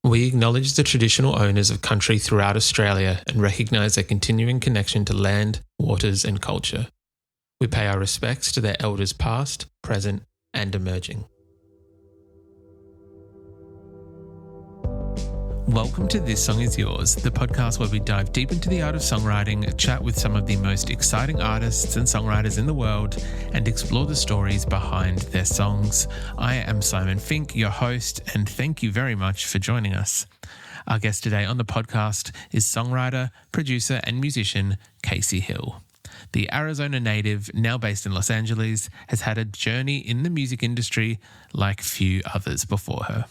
We acknowledge the traditional owners of country throughout Australia and recognise their continuing connection to land, waters and culture. We pay our respects to their elders past, present and emerging. Welcome to This Song Is Yours, the podcast where we dive deep into the art of songwriting, chat with some of the most exciting artists and songwriters in the world, and explore the stories behind their songs. I am Simon Fink, your host, and thank you very much for joining us. Our guest today on the podcast is songwriter, producer, and musician Kacy Hill. The Arizona native, now based in Los Angeles, has had a journey in the music industry like few others before her.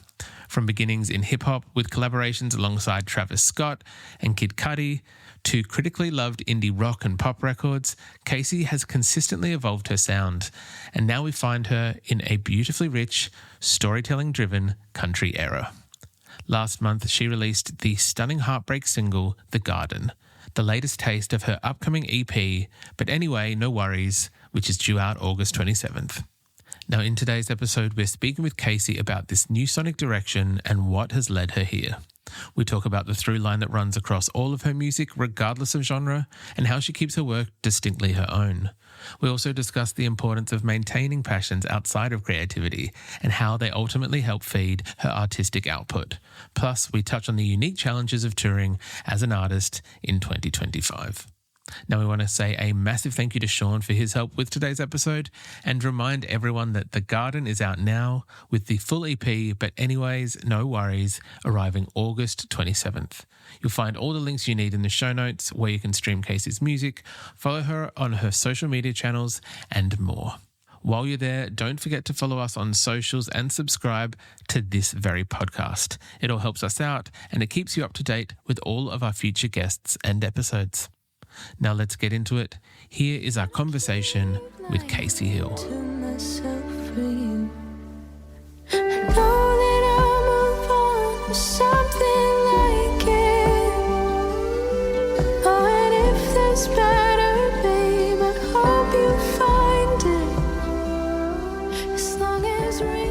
From beginnings in hip-hop with collaborations alongside Travis Scott and Kid Cudi to critically loved indie rock and pop records, Kacy has consistently evolved her sound, and now we find her in a beautifully rich, storytelling-driven country era. Last month, she released the stunning heartbreak single, The Garden, the latest taste of her upcoming EP, But Anyway, No Worries, which is due out August 27th. Now, in today's episode, we're speaking with Kacy about this new sonic direction and what has led her here. We talk about the through line that runs across all of her music, regardless of genre, and how she keeps her work distinctly her own. We also discuss the importance of maintaining passions outside of creativity and how they ultimately help feed her artistic output. Plus, we touch on the unique challenges of touring as an artist in 2025. Now, we want to say a massive thank you to Sean for his help with today's episode and remind everyone that The Garden is out now with the full EP, But Anyways, No Worries, arriving August 27th. You'll find all the links you need in the show notes where you can stream Kacy's music, follow her on her social media channels, and more. While you're there, don't forget to follow us on socials and subscribe to this very podcast. It all helps us out and it keeps you up to date with all of our future guests and episodes. Now let's get into it. Here is our conversation with Kacy Hill.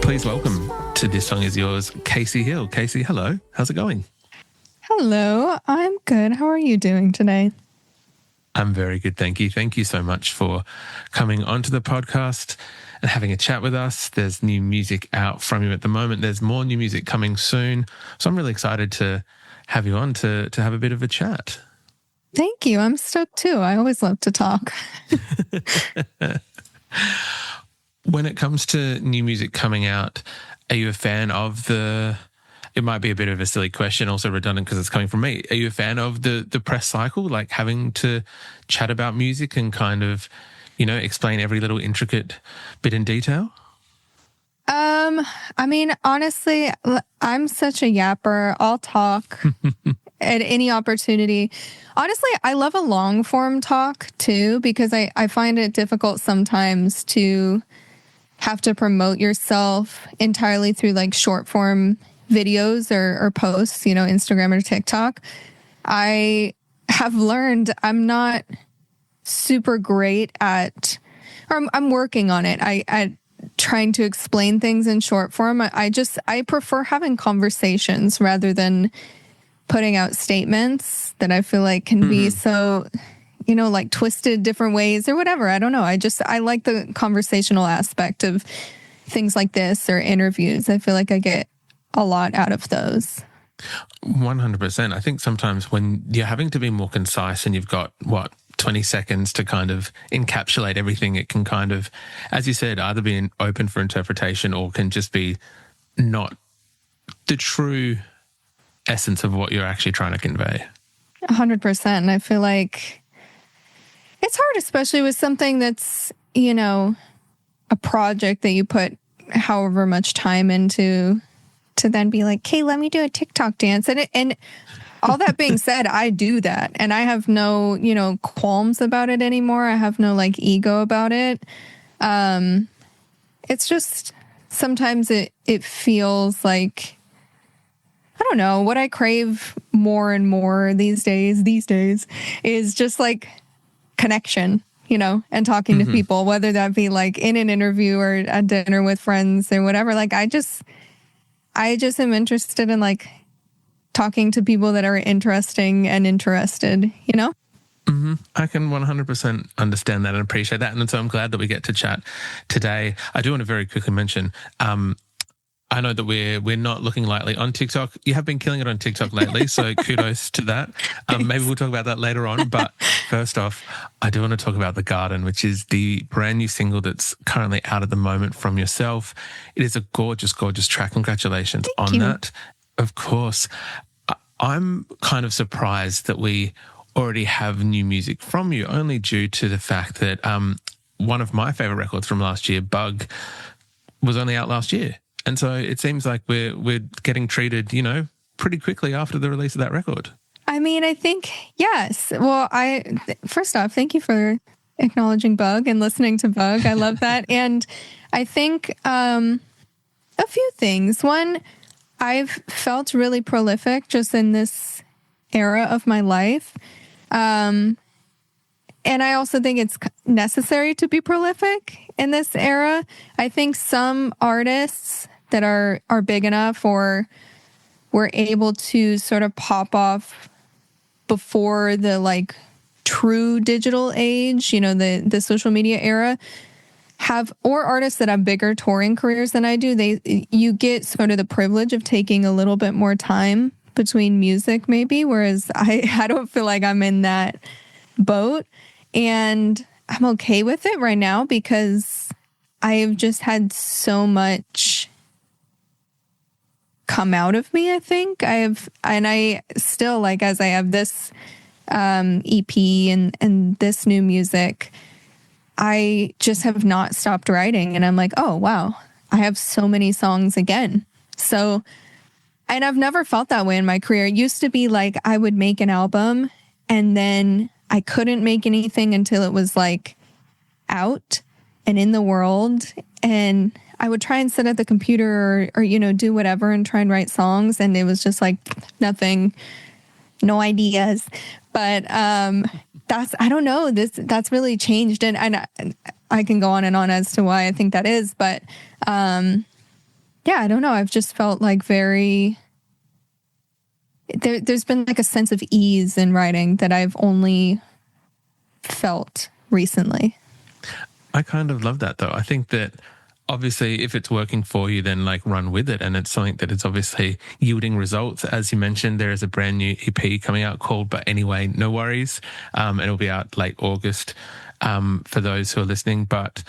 Please welcome to This Song Is Yours, Kacy Hill. Kacy, hello. How's it going? Hello, I'm good. How are you doing today? I'm very good, thank you. Thank you so much for coming onto the podcast and having a chat with us. There's new music out from you at the moment. There's more new music coming soon. So I'm really excited to have you on to have a bit of a chat. Thank you. I'm stoked too. I always love to talk. When it comes to new music coming out, are you a fan of it might be a bit of a silly question, also redundant because it's coming from me. Are you a fan of the press cycle, like having to chat about music and kind of, explain every little intricate bit in detail? I mean, honestly, I'm such a yapper. I'll talk at any opportunity. Honestly, I love a long form talk too, because I find it difficult sometimes to have to promote yourself entirely through like short form videos or posts, Instagram or TikTok. I have learned I'm not super great at, or I'm working on it. At trying to explain things in short form. I prefer having conversations rather than putting out statements that I feel like can be so, like twisted different ways or whatever. I don't know. I like the conversational aspect of things like this or interviews. I feel like I get a lot out of those. 100%. I think sometimes when you're having to be more concise and you've got, 20 seconds to kind of encapsulate everything, it can kind of, as you said, either be open for interpretation or can just be not the true essence of what you're actually trying to convey. 100%. And I feel like it's hard, especially with something that's, a project that you put however much time into, to then be like, hey, let me do a TikTok dance. And all that being said, I do that. And I have no, qualms about it anymore. I have no ego about it. It's just sometimes it feels like, I don't know, what I crave more and more these days is just connection, and talking to people, whether that be in an interview or at dinner with friends or whatever. I just am interested in talking to people that are interesting and interested, you know? I can 100% understand that and appreciate that. And so I'm glad that we get to chat today. I do want to very quickly mention, I know that we're not looking lightly on TikTok. You have been killing it on TikTok lately, so kudos to that. Maybe we'll talk about that later on. But first off, I do want to talk about The Garden, which is the brand new single that's currently out at the moment from yourself. It is a gorgeous, gorgeous track. Congratulations on that. Of course, I'm kind of surprised that we already have new music from you, only due to the fact that one of my favorite records from last year, Bug, was only out last year. And so it seems like we're getting treated, pretty quickly after the release of that record. I mean, I think, yes. Well, first off, thank you for acknowledging Bug and listening to Bug. I love that. And I think a few things. One, I've felt really prolific just in this era of my life. And I also think it's necessary to be prolific in this era. I think some artists that are big enough or were able to sort of pop off before the true digital age, the social media era, or artists that have bigger touring careers than I do, you get sort of the privilege of taking a little bit more time between music maybe, whereas I don't feel like I'm in that boat. And I'm okay with it right now because I've just had so much come out of me, I think. I still, as I have this EP and this new music, I just have not stopped writing. And I'm like, oh, wow, I have so many songs again. So, and I've never felt that way in my career. It used to be like I would make an album and then I couldn't make anything until it was out and in the world. And I would try and sit at the computer or do whatever and try and write songs. And it was just nothing, no ideas. But I don't know, that's really changed. And I can go on and on as to why I think that is. But yeah, I don't know. I've just felt there's been a sense of ease in writing that I've only felt recently. I kind of love that, though. I think that obviously if it's working for you, then run with it. And it's something that is obviously yielding results. As you mentioned, there is a brand new EP coming out called But Anyway, No Worries. And it'll be out late August for those who are listening. But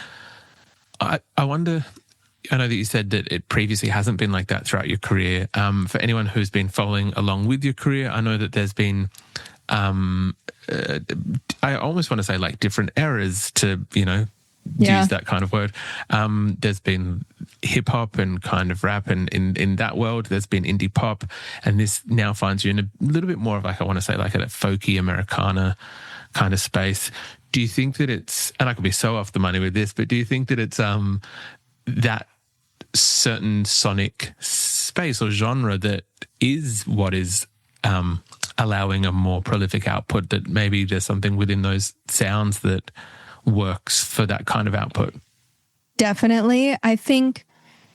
I wonder, I know that you said that it previously hasn't been like that throughout your career. For anyone who's been following along with your career, I know that there's been, I almost want to say different eras to, use that kind of word. There's been hip hop and kind of rap, and in that world, there's been indie pop, and this now finds you in a little bit more of I want to say a folky Americana kind of space. Do you think that it's, and I could be so off the money with this, but do you think that it's that certain sonic space or genre that is what is allowing a more prolific output, that maybe there's something within those sounds that works for that kind of output? Definitely. I think,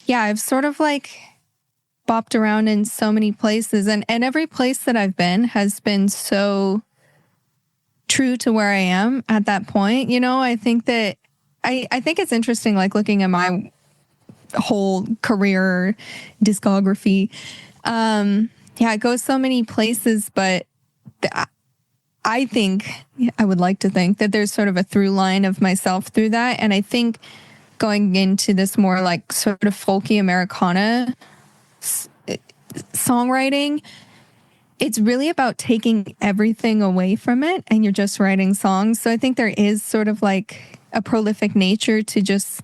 yeah, I've sort of bopped around in so many places, and every place that I've been has been so true to where I am at that point. I think that I think it's interesting, looking at my whole career discography. Yeah, it goes so many places, but I think, I would like to think that there's sort of a through line of myself through that. And I think going into this more sort of folky Americana songwriting, it's really about taking everything away from it and you're just writing songs. So I think there is sort of a prolific nature to just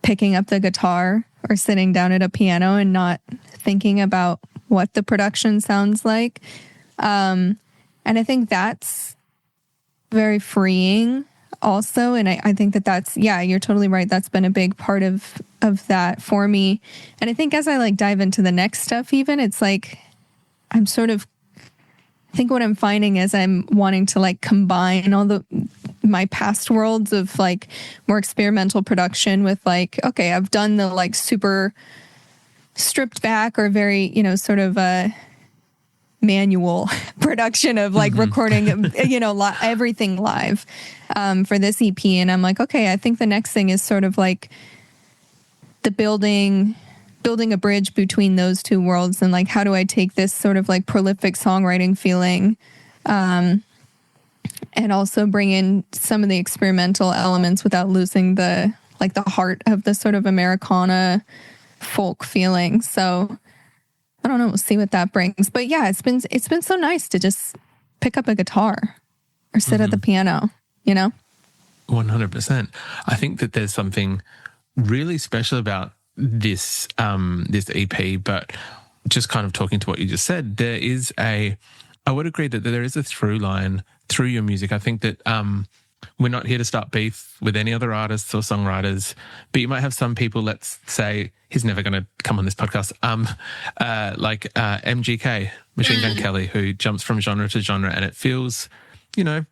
picking up the guitar or sitting down at a piano and not thinking about what the production sounds like. And I think that's very freeing also. And I think that's, yeah, you're totally right. That's been a big part of that for me. And I think as I dive into the next stuff, even, it's I'm sort of, I think what I'm finding is I'm wanting to combine all my past worlds of more experimental production with okay, I've done the super stripped back or very, sort of manual production of like recording, everything live for this EP. And I'm like, okay, I think the next thing is sort of like the building a bridge between those two worlds. And like, how do I take this sort of like prolific songwriting feeling and also bring in some of the experimental elements without losing the heart of the sort of Americana folk feeling. So I don't know. We'll see what that brings. But yeah, it's been so nice to just pick up a guitar or sit at the piano, 100%. I think that there's something really special about this EP, but just kind of talking to what you just said, I would agree that there is a through line through your music. I think that we're not here to start beef with any other artists or songwriters, but you might have some people, let's say, he's never going to come on this podcast, like MGK, Machine Gun Kelly, who jumps from genre to genre, and it feels, a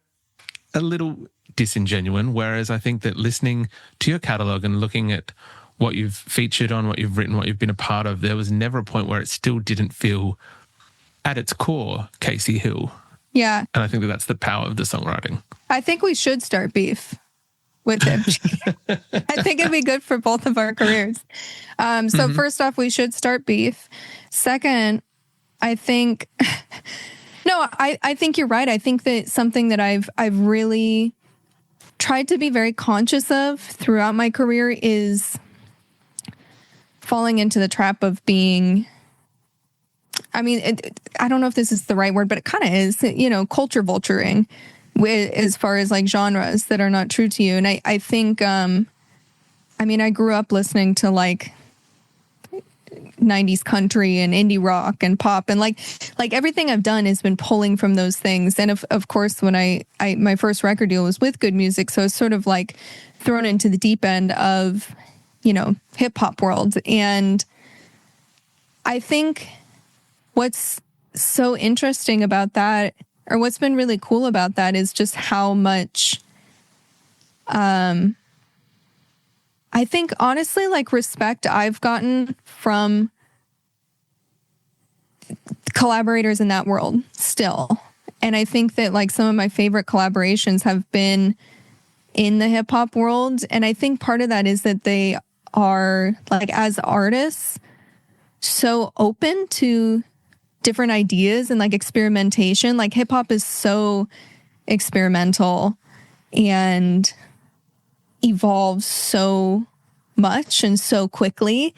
little disingenuous, whereas I think that listening to your catalogue and looking at what you've featured on, what you've written, what you've been a part of, there was never a point where it still didn't feel, at its core, Kacy Hill. Yeah. And I think that that's the power of the songwriting. I think we should start beef with him. I think it'd be good for both of our careers. So first off, we should start beef. Second, I think, I think you're right. I think that something that I've really tried to be very conscious of throughout my career is falling into the trap of being, I don't know if this is the right word, but it kind of is, culture vulturing as far as like genres that are not true to you. And I think, I grew up listening to like 90s country and indie rock and pop, and like everything I've done has been pulling from those things. And of course, when I my first record deal was with Good Music, so it's sort of like thrown into the deep end of, hip hop world. And I think what's so interesting about that, or what's been really cool about that, is just how much, I think honestly, like respect I've gotten from collaborators in that world still. And I think that like some of my favorite collaborations have been in the hip hop world. And I think part of that is that they are like, as artists, so open to different ideas and like experimentation. Like hip hop is so experimental and evolves so much and so quickly.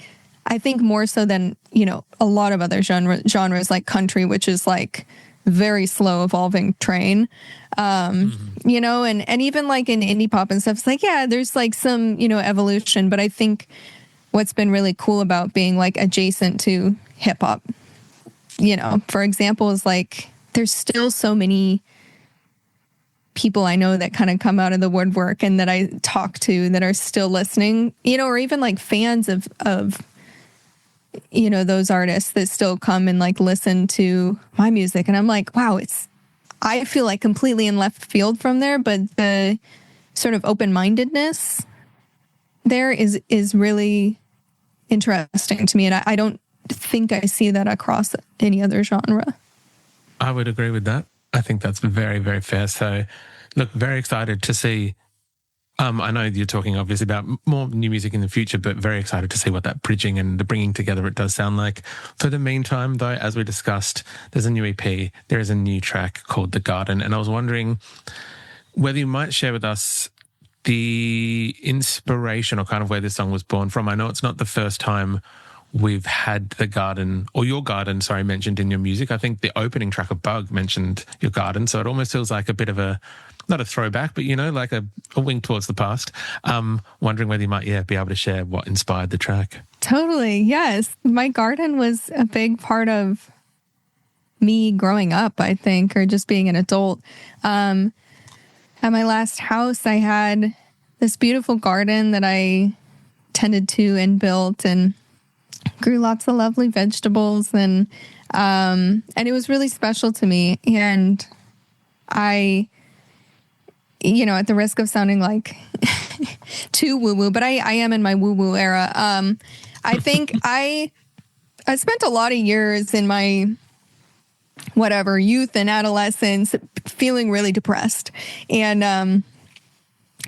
I think more so than, a lot of other genres like country, which is like very slow evolving train. And even like in indie pop and stuff, it's like, yeah, there's like some, evolution. But I think what's been really cool about being like adjacent to hip hop, for example, is like, there's still so many people I know that kind of come out of the woodwork and that I talk to that are still listening, or even like fans of those artists that still come and like listen to my music. And I'm like, wow, I feel like completely in left field from there, but the sort of open-mindedness there is really interesting to me. And I don't think I see that across any other genre. I would agree with that. I think that's very, very fair. So, look, very excited to see. I know you're talking obviously about more new music in the future, but very excited to see what that bridging and the bringing together it does sound like. For the meantime, though, as we discussed, there's a new EP. There is a new track called The Garden. And I was wondering whether you might share with us the inspiration or kind of where this song was born from. I know it's not the first time we've had the garden, or your garden, sorry, mentioned in your music. I think the opening track of Bug mentioned your garden. So it almost feels like a bit of a, not a throwback, but, like a wink towards the past. Wondering whether you might, be able to share what inspired the track. Totally. Yes. My garden was a big part of me growing up, I think, or just being an adult. At my last house, I had this beautiful garden that I tended to and built and grew lots of lovely vegetables, and it was really special to me. And I, at the risk of sounding like too woo-woo, but I am in my woo-woo era. I think I spent a lot of years in my whatever, youth and adolescence, feeling really depressed and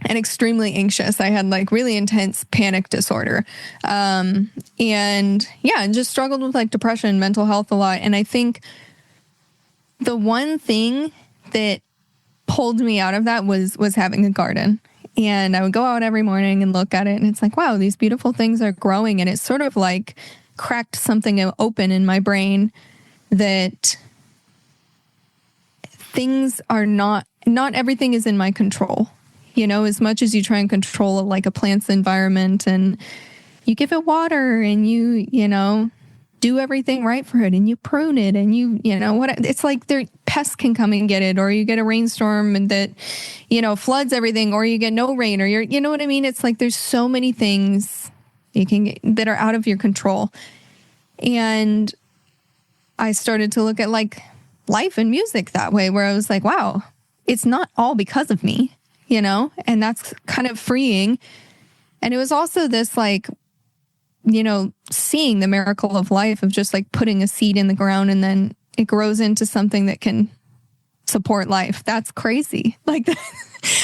extremely anxious. I had like really intense panic disorder. And just struggled with like depression, mental health a lot. And I think the one thing that pulled me out of that was having a garden. And I would go out every morning and look at it, and it's like, wow, these beautiful things are growing. And it sort of like cracked something open in my brain that things are not everything is in my control. You know, as much as you try and control like a plant's environment and you give it water and you know, do everything right for it and you prune it and you know what, it's like pests can come and get it, or you get a rainstorm and that, you know, floods everything, or you get no rain, or you know what I mean? It's like there's so many things you can get that are out of your control. And I started to look at like life and music that way, where I was like, wow, it's not all because of me, you know, and that's kind of freeing. And it was also this like, you know, seeing the miracle of life of just like putting a seed in the ground and then it grows into something that can support life. That's crazy. Like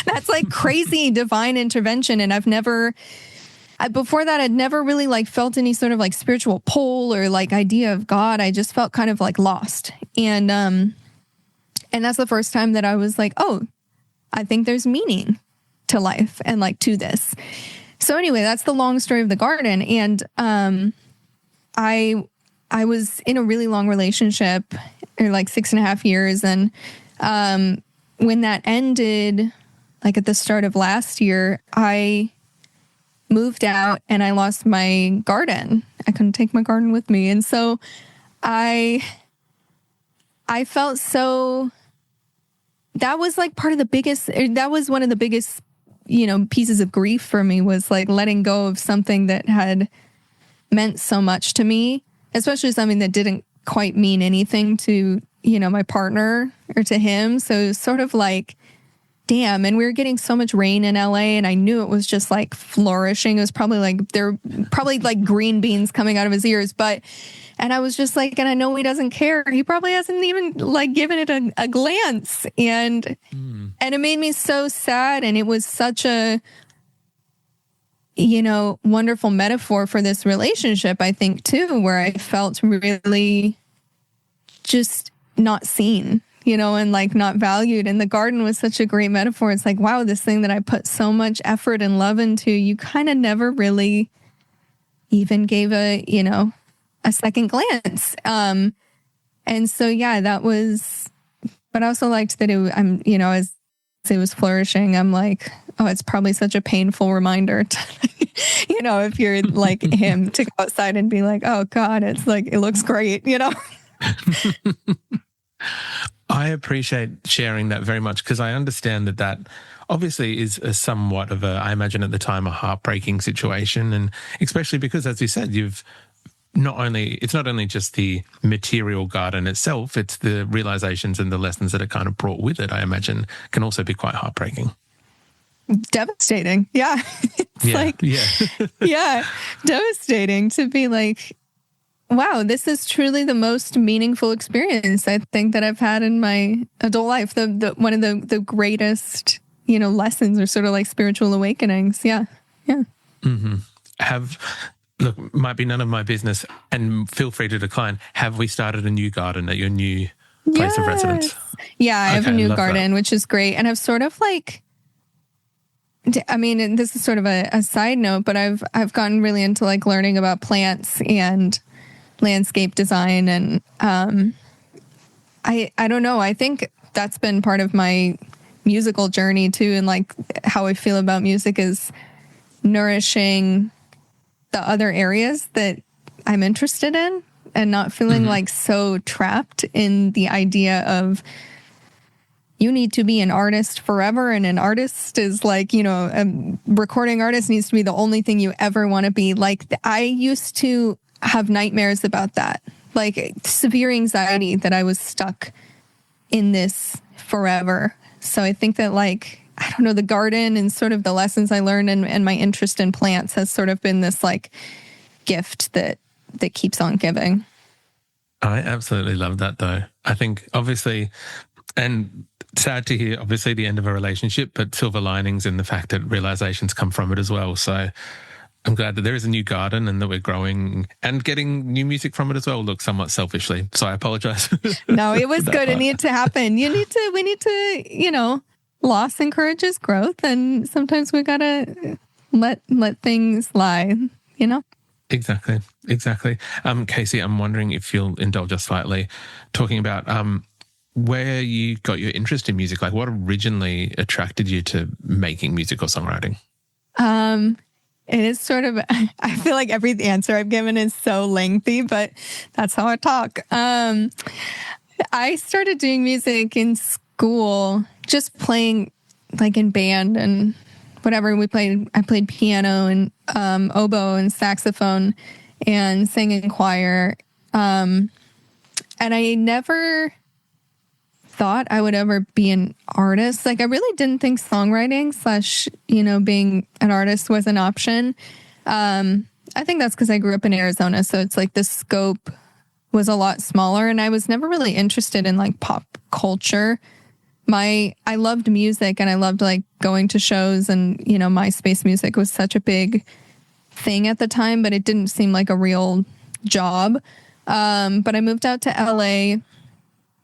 that's like crazy divine intervention. And before that, I'd never really like felt any sort of like spiritual pull or like idea of God. I just felt kind of like lost. And that's the first time that I was like, oh, I think there's meaning to life and like to this. So anyway, that's the long story of the garden. And I was in a really long relationship, or like 6.5 years. And when that ended, like at the start of last year, I moved out and I lost my garden. I couldn't take my garden with me. And so I felt so, that was like one of the biggest, you know, pieces of grief for me, was like letting go of something that had meant so much to me, especially something that didn't quite mean anything to, you know, my partner or to him. So it was sort of like, damn. And we were getting so much rain in LA, and I knew it was just like flourishing. It was probably like green beans coming out of his ears. And I was just like, and I know he doesn't care. He probably hasn't even like given it a glance. And it made me so sad. And it was such a, you know, wonderful metaphor for this relationship, I think, too, where I felt really just not seen, you know, and like not valued. And the garden was such a great metaphor. It's like, wow, this thing that I put so much effort and love into, you kind of never really even gave a second glance. And so, yeah, that was, but I also liked that as it was flourishing, I'm like, oh, it's probably such a painful reminder to, you know, if you're like him, to go outside and be like, oh God, it's like, it looks great, you know? I appreciate sharing that very much, because I understand that obviously is a somewhat of I imagine at the time, a heartbreaking situation. And especially because, as you said, it's not only just the material garden itself, it's the realizations and the lessons that are kind of brought with it, I imagine, can also be quite heartbreaking. Devastating. Yeah. Yeah, devastating to be like, wow, this is truly the most meaningful experience I think that I've had in my adult life. The one of the greatest, you know, lessons, or sort of like spiritual awakenings. Yeah. Yeah. Mm-hmm. Look, might be none of my business, and feel free to decline. Have we started a new garden at your new place of residence? Yeah, I have a new garden, which is great. And I've sort of like, I mean, and this is sort of a side note, but I've gotten really into like learning about plants and landscape design. And I don't know, I think that's been part of my musical journey too. And like how I feel about music is nourishing the other areas that I'm interested in, and not feeling like so trapped in the idea of you need to be an artist forever. And an artist is like, you know, a recording artist needs to be the only thing you ever want to be. Like I used to have nightmares about that, like severe anxiety that I was stuck in this forever. So I think that like, I don't know, the garden and sort of the lessons I learned and my interest in plants has sort of been this like gift that keeps on giving. I absolutely love that though. I think obviously, and sad to hear, obviously, the end of a relationship, but silver linings in the fact that realizations come from it as well. So I'm glad that there is a new garden and that we're growing and getting new music from it as well. Look, somewhat selfishly, so I apologize. No, it was good. It needed to happen. We need to, loss encourages growth, and sometimes we gotta let things lie, Exactly. Kacy, I'm wondering if you'll indulge us slightly talking about where you got your interest in music. Like, what originally attracted you to making music or songwriting? It is sort of, I feel like every answer I've given is so lengthy, but that's how I talk. I started doing music in school, just playing like in band and whatever I played piano and oboe and saxophone and sang in choir. And I never thought I would ever be an artist. Like, I really didn't think songwriting / being an artist was an option. I think that's because I grew up in Arizona. So it's like the scope was a lot smaller, and I was never really interested in like pop culture. I loved music, and I loved like going to shows, and, MySpace music was such a big thing at the time, but it didn't seem like a real job. But I moved out to LA.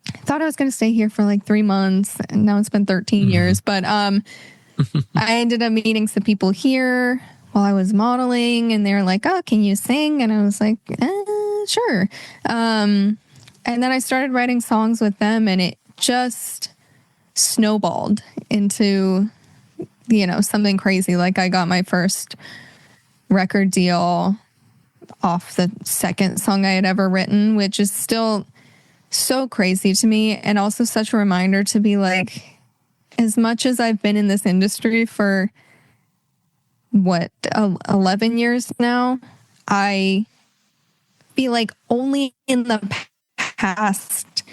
I thought I was going to stay here for like 3 months, and now it's been 13 years. But I ended up meeting some people here while I was modeling, and they were like, "Oh, can you sing?" And I was like, "Sure." And then I started writing songs with them, and it just snowballed into, something crazy. Like, I got my first record deal off the second song I had ever written, which is still so crazy to me, and also such a reminder to be like, as much as I've been in this industry for 11 years now, I feel like only in the past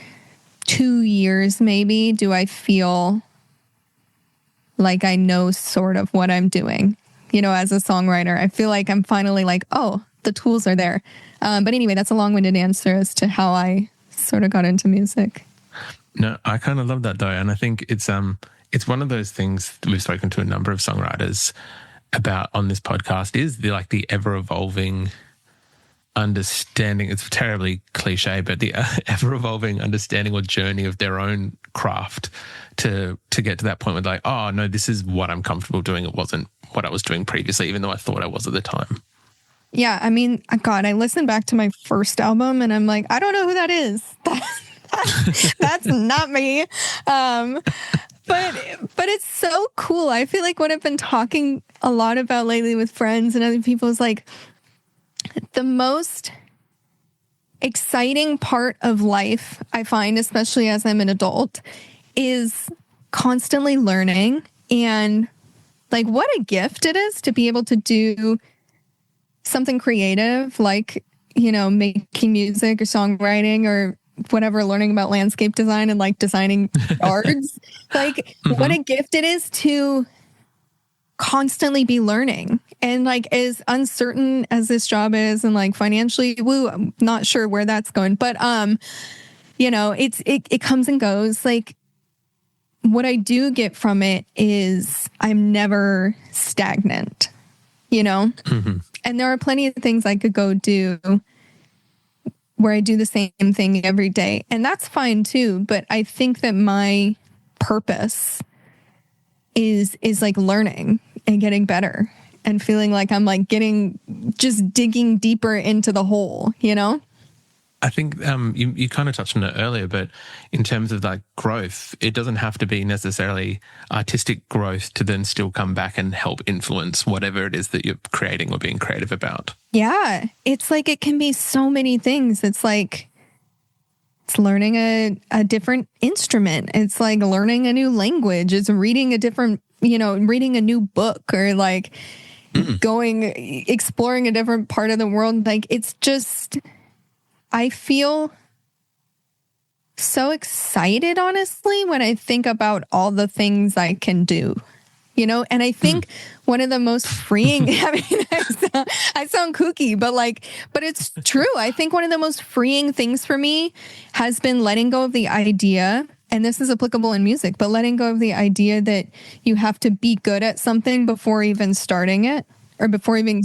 2 years maybe do I feel like I know sort of what I'm doing, as a songwriter. I feel like I'm finally like, oh, the tools are there. But anyway, that's a long-winded answer as to how I sort of got into music. No, I kind of love that though. And I think it's one of those things that we've spoken to a number of songwriters about on this podcast, is the ever evolving understanding. It's terribly cliche, but the ever evolving understanding or journey of their own craft to get to that point where like, oh no, this is what I'm comfortable doing. It wasn't what I was doing previously, even though I thought I was at the time. Yeah, I mean, God, I listened back to my first album and I'm like, I don't know who that is. That's not me. But it's so cool. I feel like what I've been talking a lot about lately with friends and other people is like, the most exciting part of life, I find, especially as I'm an adult, is constantly learning. And like, what a gift it is to be able to do something creative, like, making music or songwriting or whatever, learning about landscape design and like designing yards. Like, what a gift it is to constantly be learning. And like, as uncertain as this job is and like financially, I'm not sure where that's going, but it comes and goes. Like, what I do get from it is I'm never stagnant, And there are plenty of things I could go do where I do the same thing every day. And that's fine too. But I think that my purpose is like learning and getting better and feeling like I'm like just digging deeper into the hole, I think you kind of touched on it earlier, but in terms of like growth, it doesn't have to be necessarily artistic growth to then still come back and help influence whatever it is that you're creating or being creative about. Yeah. It's like, it can be so many things. It's like, it's learning a different instrument. It's like learning a new language. It's reading reading a new book, or like exploring a different part of the world. Like, it's just, I feel so excited, honestly, when I think about all the things I can do, And I think one of the most freeing, I mean, I sound kooky, but it's true. I think one of the most freeing things for me has been letting go of the idea, and this is applicable in music, but letting go of the idea that you have to be good at something before even starting it or before even,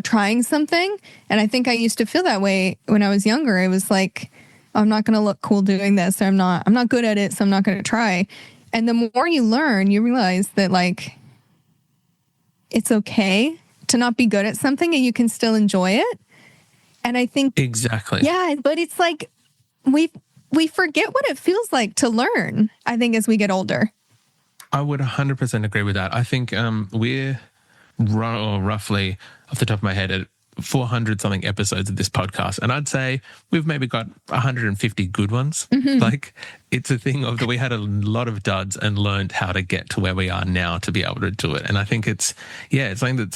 trying something. And I think I used to feel that way when I was younger. It was like, I'm not going to look cool doing this, or I'm not good at it, so I'm not going to try. And the more you learn, you realize that like, it's okay to not be good at something and you can still enjoy it. And I think exactly. Yeah, but it's like we forget what it feels like to learn, I think, as we get older. I would 100% agree with that. I think we're roughly, off the top of my head, at 400 something episodes of this podcast, and I'd say we've maybe got 150 good ones. Like, it's a thing of that we had a lot of duds and learned how to get to where we are now to be able to do it. And I think it's something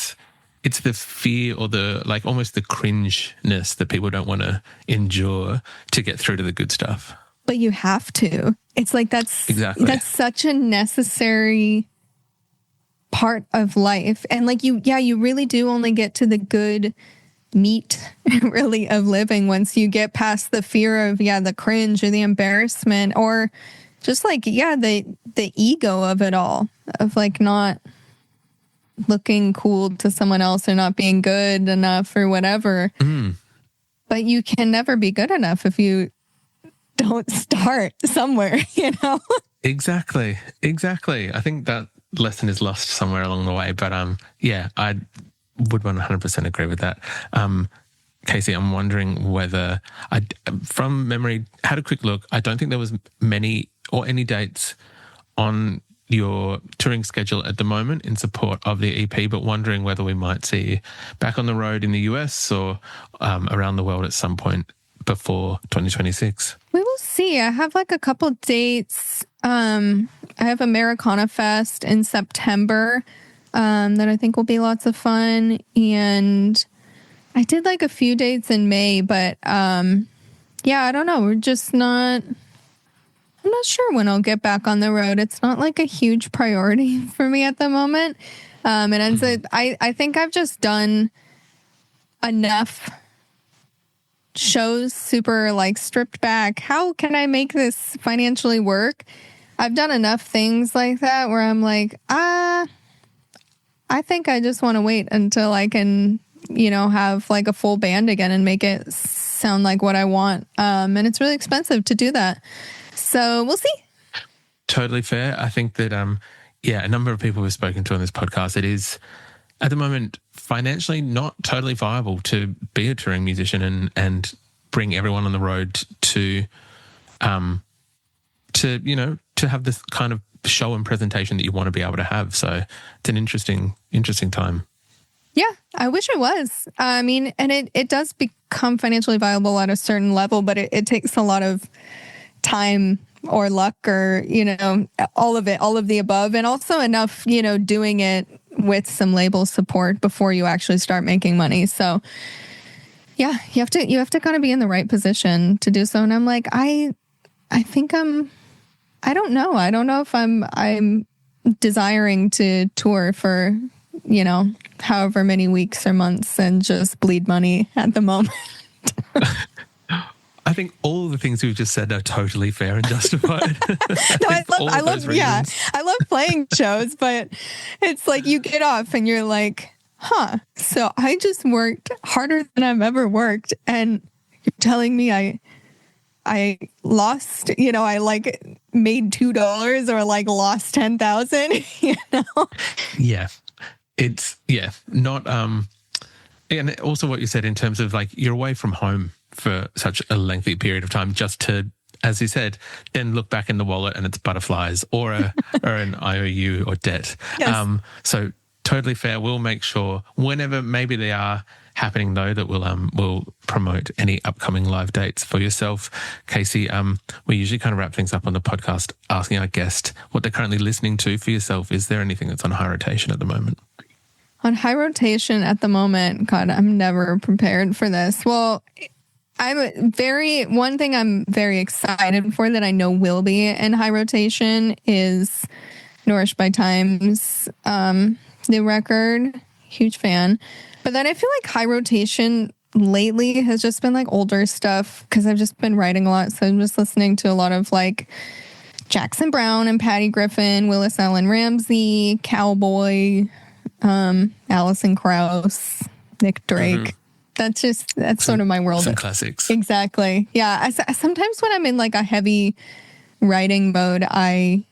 it's the fear or the like almost the cringeness that people don't want to endure to get through to the good stuff. But you have to. It's like that's such a necessary part of life. And like you really do only get to the good meat really of living once you get past the fear of the cringe or the embarrassment, or just like the ego of it all, of like not looking cool to someone else or not being good enough or whatever. But you can never be good enough if you don't start somewhere. Exactly. I think that lesson is lost somewhere along the way, but I would 100% agree with that. Kacy, I'm wondering whether from memory, had a quick look. I don't think there was many or any dates on your touring schedule at the moment in support of the EP, but wondering whether we might see you back on the road in the US or around the world at some point before 2026. We will see. I have like a couple dates. I have Americana Fest in September that I think will be lots of fun. And I did like a few dates in May, but I don't know. I'm not sure when I'll get back on the road. It's not like a huge priority for me at the moment. I think I've just done enough shows, super like stripped back. How can I make this financially work? I've done enough things like that where I'm like, I think I just want to wait until I can, have like a full band again and make it sound like what I want. And it's really expensive to do that. So we'll see. Totally fair. I think that, a number of people we've spoken to on this podcast, it is at the moment financially not totally viable to be a touring musician and bring everyone on the road to have this kind of show and presentation that you want to be able to have. So it's an interesting time. Yeah, I wish it was. I mean, and it does become financially viable at a certain level, but it takes a lot of time or luck or, all of the above, and also enough, doing it with some label support before you actually start making money. So yeah, you have to kind of be in the right position to do so. And I'm like, I think I don't know. I don't know if I'm desiring to tour for, however many weeks or months and just bleed money at the moment. I think all the things we've just said are totally fair and justified. No, I love playing shows, but it's like you get off and you're like, so I just worked harder than I've ever worked, and you're telling me I lost, I like made $2 or like lost 10,000, Yeah. It's not and also what you said in terms of like you're away from home for such a lengthy period of time just to, as you said, then look back in the wallet and it's butterflies or an IOU or debt. Yes. So totally fair. We'll make sure whenever maybe they are happening though that we'll promote any upcoming live dates for yourself. Kacy, we usually kind of wrap things up on the podcast asking our guest what they're currently listening to. For yourself, is there anything that's on high rotation at the moment? On high rotation at the moment, God, I'm never prepared for this. Well, one thing I'm very excited for that I know will be in high rotation is Nourished by Time's new record. Huge fan. But then I feel like high rotation lately has just been like older stuff because I've just been writing a lot. So I'm just listening to a lot of like Jackson Browne and Patty Griffin, Willis Allen Ramsey, Cowboy, Alison Krauss, Nick Drake. That's sort of my world. Some classics. Exactly. Yeah. Sometimes when I'm in like a heavy writing mode, I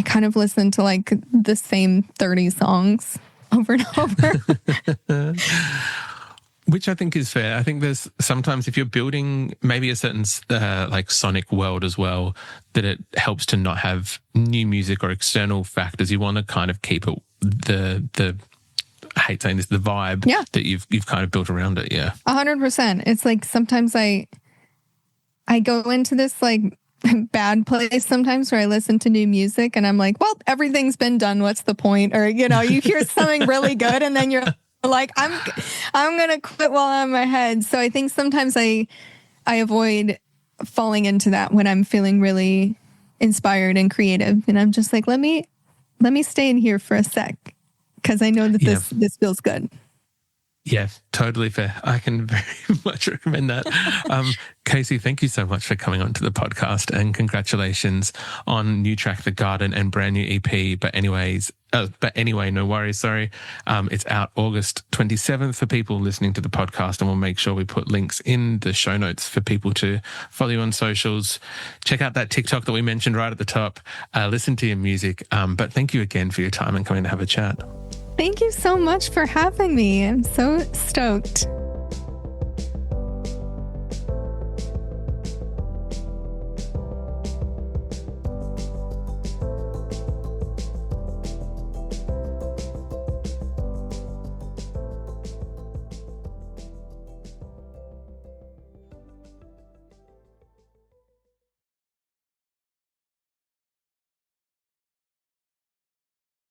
kind of listen to like the same 30 songs over and over. Which I think is fair. I think there's sometimes if you're building maybe a certain like sonic world as well, that it helps to not have new music or external factors. You want to kind of keep it the I hate saying this, the vibe that you've kind of built around it. Yeah. 100%. It's like sometimes I go into this like bad place sometimes where I listen to new music and I'm like, well, everything's been done. What's the point? Or, you hear something really good and then you're like, I'm going to quit while I'm in my head. So I think sometimes I avoid falling into that when I'm feeling really inspired and creative. And I'm just like, let me stay in here for a sec because I know that this feels good. Yeah, totally fair. I can very much recommend that. Kacy, thank you so much for coming onto the podcast and congratulations on new track, The Garden, and brand new EP. But anyway, no worries. Sorry. It's out August 27th for people listening to the podcast, and we'll make sure we put links in the show notes for people to follow you on socials. Check out that TikTok that we mentioned right at the top. Listen to your music. But thank you again for your time and coming to have a chat. Thank you so much for having me. I'm so stoked.